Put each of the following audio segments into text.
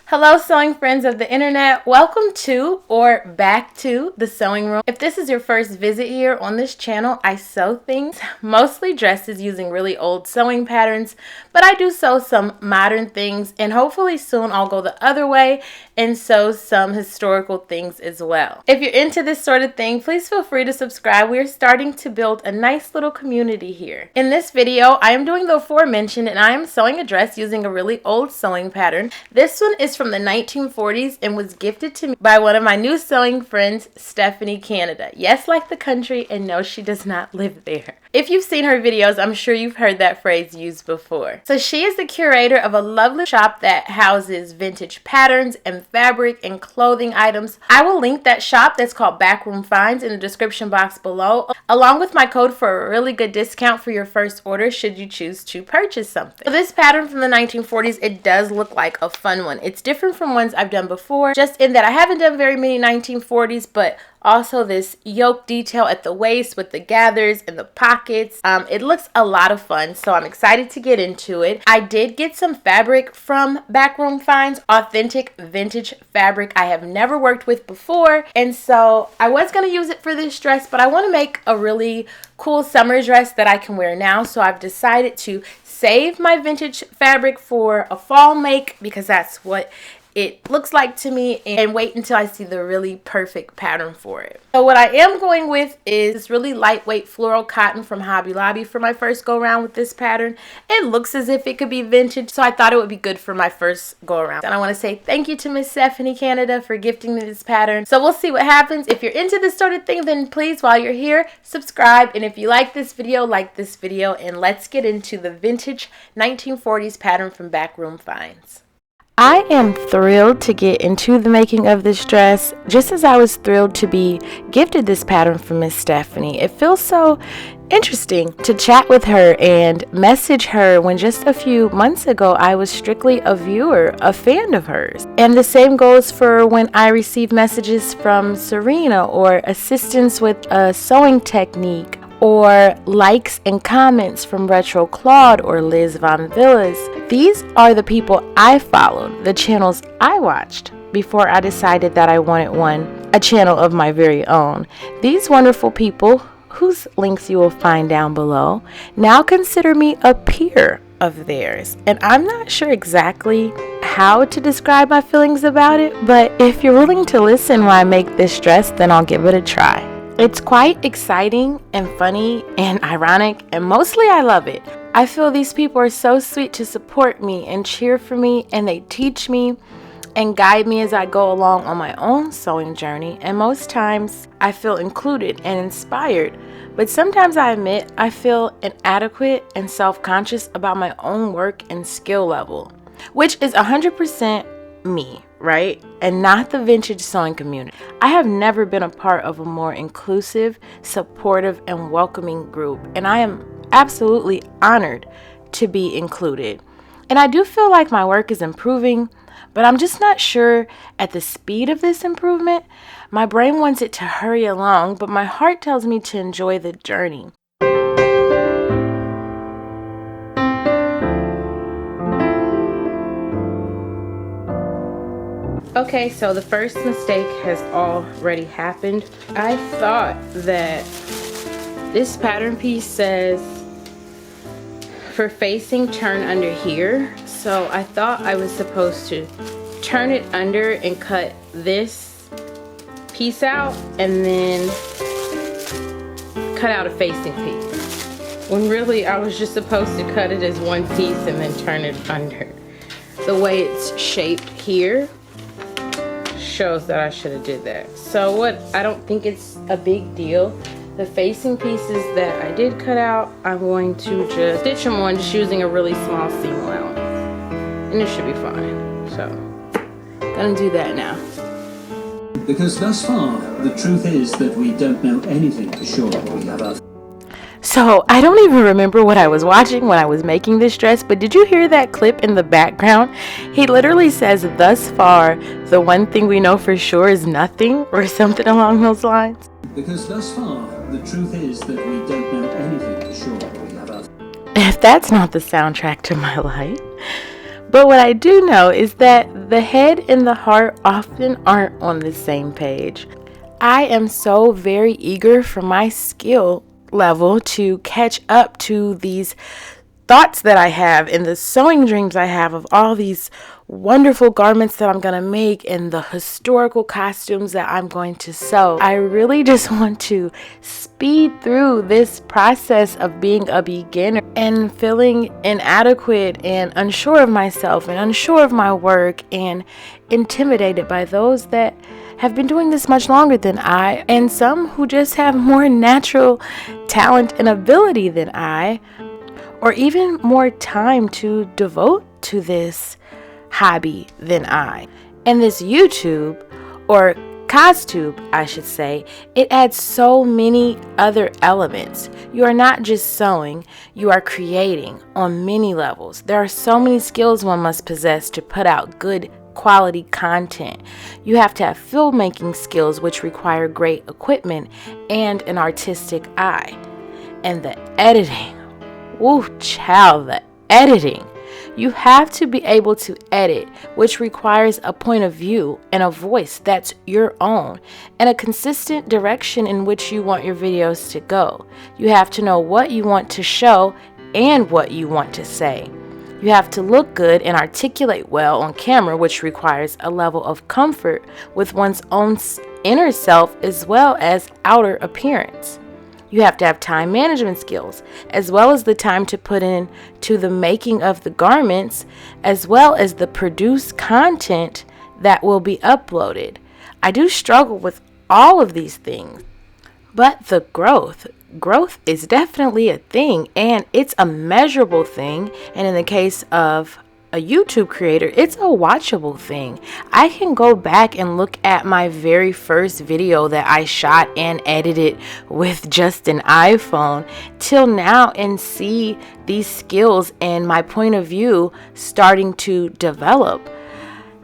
Hello sewing friends of the internet, welcome to or back to the sewing room. If this is your first visit here on this channel, I sew things, mostly dresses using really old sewing patterns, but I do sew some modern things, and hopefully soon I'll go the other way and sew some historical things as well. If you're into this sort of thing, please feel free to subscribe. We're starting to build a nice little community here. In this video, I am doing the aforementioned and I am sewing a dress using a really old sewing pattern. This one is from the 1940s and was gifted to me by one of my new sewing friends, Stephanie Canada. Yes, like the country, and no, she does not live there. If you've seen her videos, I'm sure you've heard that phrase used before. So she is the curator of a lovely shop that houses vintage patterns and fabric and clothing items. I will link that shop that's called Backroom Finds in the description box below, along with my code for a really good discount for your first order should you choose to purchase something. So this pattern from the 1940s, it does look like a fun one. It's different from ones I've done before, just in that I haven't done very many 1940s, but also this yoke detail at the waist with the gathers and the pockets. It looks a lot of fun, so I'm excited to get into it. I did get some fabric from Backroom Finds, authentic vintage fabric I have never worked with before, and so I was going to use it for this dress, but I want to make a really cool summer dress that I can wear now, so I've decided to save my vintage fabric for a fall make because that's what it looks like to me, and wait until I see the really perfect pattern for it. So what I am going with is this really lightweight floral cotton from Hobby Lobby for my first go around with this pattern. It looks as if it could be vintage, so I thought it would be good for my first go around. And I want to say thank you to Miss Stephanie Canada for gifting me this pattern. So we'll see what happens. If you're into this sort of thing, then please, while you're here, subscribe. And if you like this video, and let's get into the vintage 1940s pattern from Backroom Finds. I am thrilled to get into the making of this dress, just as I was thrilled to be gifted this pattern from Miss Stephanie. It feels so interesting to chat with her and message her when just a few months ago I was strictly a viewer, a fan of hers. And the same goes for when I receive messages from Serena or assistance with a sewing technique, or likes and comments from Retro Claude or Liz Von Villas. These are the people I followed, the channels I watched before I decided that I wanted a channel of my very own. These wonderful people, whose links you will find down below, now consider me a peer of theirs. And I'm not sure exactly how to describe my feelings about it, but if you're willing to listen while I make this dress, then I'll give it a try. It's quite exciting and funny and ironic, and mostly I love it. I feel these people are so sweet to support me and cheer for me, and they teach me and guide me as I go along on my own sewing journey, and most times I feel included and inspired, but sometimes I admit I feel inadequate and self-conscious about my own work and skill level, which is 100% me, right? And not the vintage sewing community. I have never been a part of a more inclusive, supportive, and welcoming group, and I am absolutely honored to be included. And I do feel like my work is improving, but I'm just not sure at the speed of this improvement. My brain wants it to hurry along, but my heart tells me to enjoy the journey. Okay, so the first mistake has already happened. I thought that this pattern piece says for facing turn under here. So I thought I was supposed to turn it under and cut this piece out and then cut out a facing piece. When really I was just supposed to cut it as one piece and then turn it under. The way it's shaped here shows that I should have did that. So I don't think it's a big deal. The facing pieces that I did cut out, I'm going to just stitch them on just using a really small seam allowance. And it should be fine. So, gonna do that now. Because thus far, the truth is that we don't know anything for sure. We have our... So, I don't even remember what I was watching when I was making this dress, but did you hear that clip in the background? He literally says, thus far, the one thing we know for sure is nothing, or something along those lines. Because thus far, the truth is that we don't know anything for sure. We have our... If that's not the soundtrack to my life. But what I do know is that the head and the heart often aren't on the same page. I am so very eager for my skill level to catch up to these thoughts that I have and the sewing dreams I have of all these wonderful garments that I'm going to make and the historical costumes that I'm going to sew. I really just want to speed through this process of being a beginner and feeling inadequate and unsure of myself and unsure of my work and intimidated by those that have been doing this much longer than I, and some who just have more natural talent and ability than I, or even more time to devote to this hobby than I. And this YouTube, or costube I should say, it adds so many other elements. You are not just sewing, you are creating on many levels. There are so many skills one must possess to put out good quality content. You have to have filmmaking skills, which require great equipment and an artistic eye. And the editing, woo child, the editing. You have to be able to edit, which requires a point of view and a voice that's your own, and a consistent direction in which you want your videos to go. You have to know what you want to show and what you want to say. You have to look good and articulate well on camera, which requires a level of comfort with one's own inner self as well as outer appearance. You have to have time management skills, as well as the time to put in to the making of the garments, as well as the produced content that will be uploaded. I do struggle with all of these things, but the growth is definitely a thing, and it's a measurable thing. And in the case of a YouTube creator, it's a watchable thing. I can go back and look at my very first video that I shot and edited with just an iPhone till now and see these skills and my point of view starting to develop.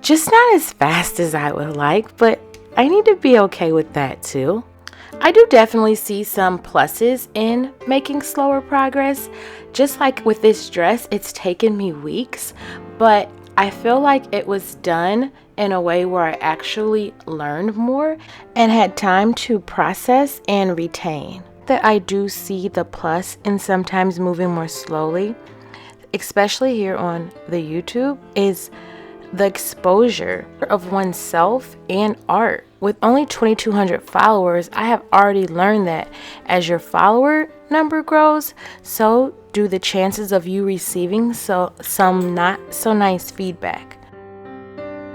Just not as fast as I would like, but I need to be okay with that too. I do definitely see some pluses in making slower progress. Just like with this dress, it's taken me weeks, but I feel like it was done in a way where I actually learned more and had time to process and retain. That I do see the plus in sometimes moving more slowly, especially here on the YouTube, is the exposure of oneself and art. With only 2,200 followers, I have already learned that as your follower number grows, so do the chances of you receiving some not so nice feedback.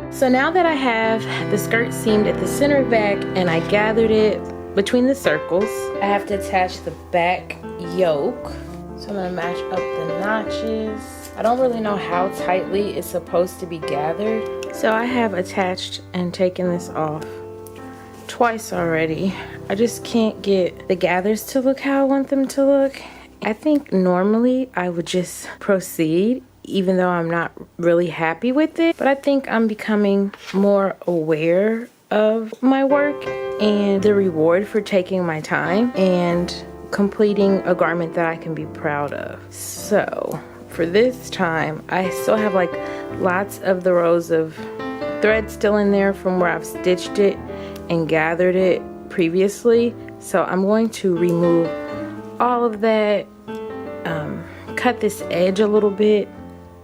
So now that I have the skirt seamed at the center back and I gathered it between the circles, I have to attach the back yoke. So I'm gonna match up the notches. I don't really know how tightly it's supposed to be gathered. So I have attached and taken this off twice already. I just can't get the gathers to look how I want them to look. I think normally I would just proceed even though I'm not really happy with it, but I think I'm becoming more aware of my work and the reward for taking my time and completing a garment that I can be proud of. So for this time, I still have like lots of the rows of thread still in there from where I've stitched it and gathered it previously. So I'm going to remove all of that, cut this edge a little bit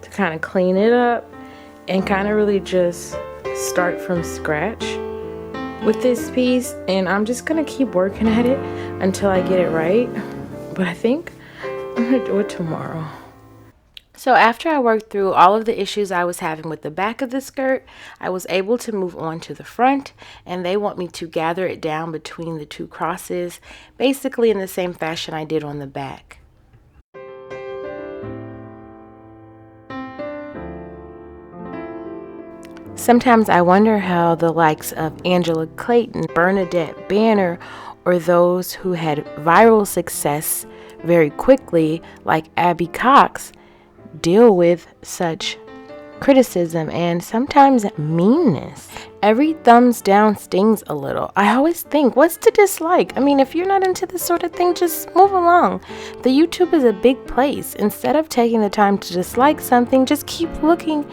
to kind of clean it up and kind of really just start from scratch with this piece. And I'm just gonna keep working at it until I get it right, but I think I'm gonna do it tomorrow. So after I worked through all of the issues I was having with the back of the skirt, I was able to move on to the front, and they want me to gather it down between the two crosses, basically in the same fashion I did on the back. Sometimes I wonder how the likes of Angela Clayton, Bernadette Banner, or those who had viral success very quickly, like Abby Cox, deal with such criticism and sometimes meanness. Every thumbs down stings a little. I always think, what's to dislike? I mean, if you're not into this sort of thing, just move along. The YouTube is a big place. Instead of taking the time to dislike something, just keep looking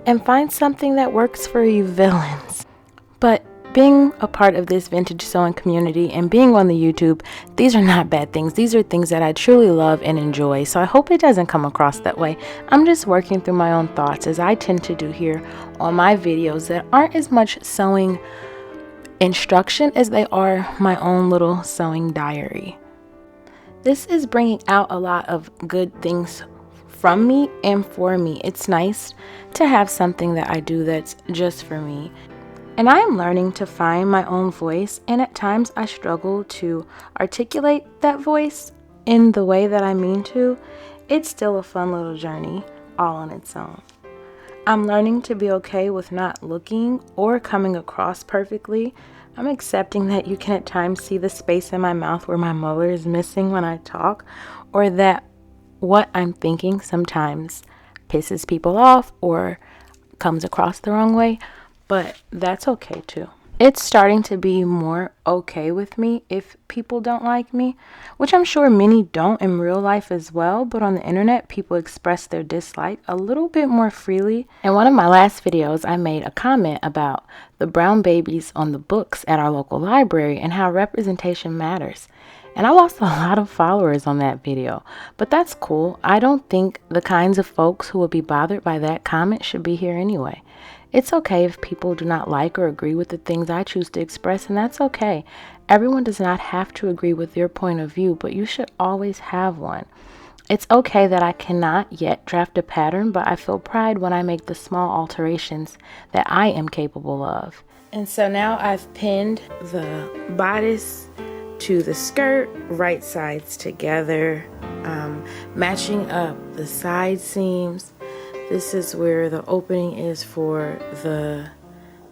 and find something that works for you villains. But being a part of this vintage sewing community and being on the YouTube, these are not bad things. These are things that I truly love and enjoy. So I hope it doesn't come across that way. I'm just working through my own thoughts, as I tend to do here on my videos that aren't as much sewing instruction as they are my own little sewing diary. This is bringing out a lot of good things from me and for me. It's nice to have something that I do that's just for me. And I am learning to find my own voice, and at times I struggle to articulate that voice in the way that I mean to. It's still a fun little journey all on its own. I'm learning to be okay with not looking or coming across perfectly. I'm accepting that you can at times see the space in my mouth where my molar is missing when I talk, or that what I'm thinking sometimes pisses people off or comes across the wrong way. But that's okay too. It's starting to be more okay with me if people don't like me, which I'm sure many don't in real life as well, but on the internet people express their dislike a little bit more freely. In one of my last videos, I made a comment about the brown babies on the books at our local library and how representation matters. And I lost a lot of followers on that video, but that's cool. I don't think the kinds of folks who would be bothered by that comment should be here anyway. It's okay if people do not like or agree with the things I choose to express, and that's okay. Everyone does not have to agree with your point of view, but you should always have one. It's okay that I cannot yet draft a pattern, but I feel pride when I make the small alterations that I am capable of. And so now I've pinned the bodice to the skirt, right sides together, matching up the side seams. This is where the opening is for the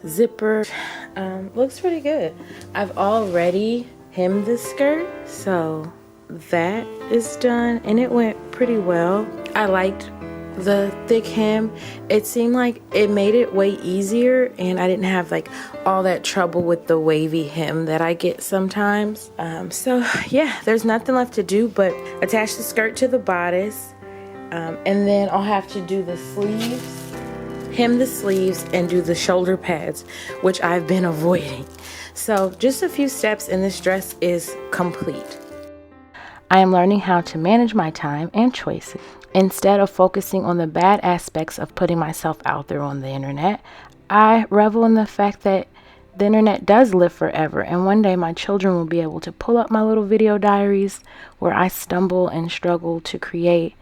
zipper. Looks pretty good. I've already hemmed the skirt, so that is done, and it went pretty well. I liked the thick hem. It seemed like it made it way easier, and I didn't have like all that trouble with the wavy hem that I get sometimes. So yeah, there's nothing left to do but attach the skirt to the bodice. And then I'll have to do the sleeves, hem the sleeves, and do the shoulder pads, which I've been avoiding. So just a few steps and this dress is complete. I am learning how to manage my time and choices. Instead of focusing on the bad aspects of putting myself out there on the internet, I revel in the fact that the internet does live forever, and one day my children will be able to pull up my little video diaries where I stumble and struggle to create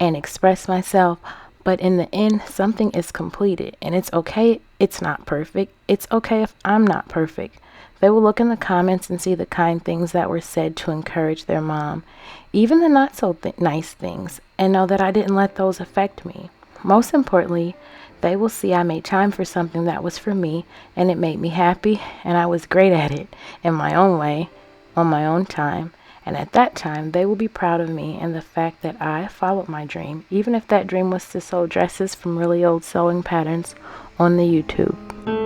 and express myself, but in the end something is completed, and it's okay. It's not perfect. It's okay if I'm not perfect. They will look in the comments and see the kind things that were said to encourage their mom, even the not so nice things, and know that I didn't let those affect me. Most importantly, they will see I made time for something that was for me, and it made me happy, and I was great at it in my own way, on my own time. And at that time, they will be proud of me and the fact that I followed my dream, even if that dream was to sew dresses from really old sewing patterns on the YouTube.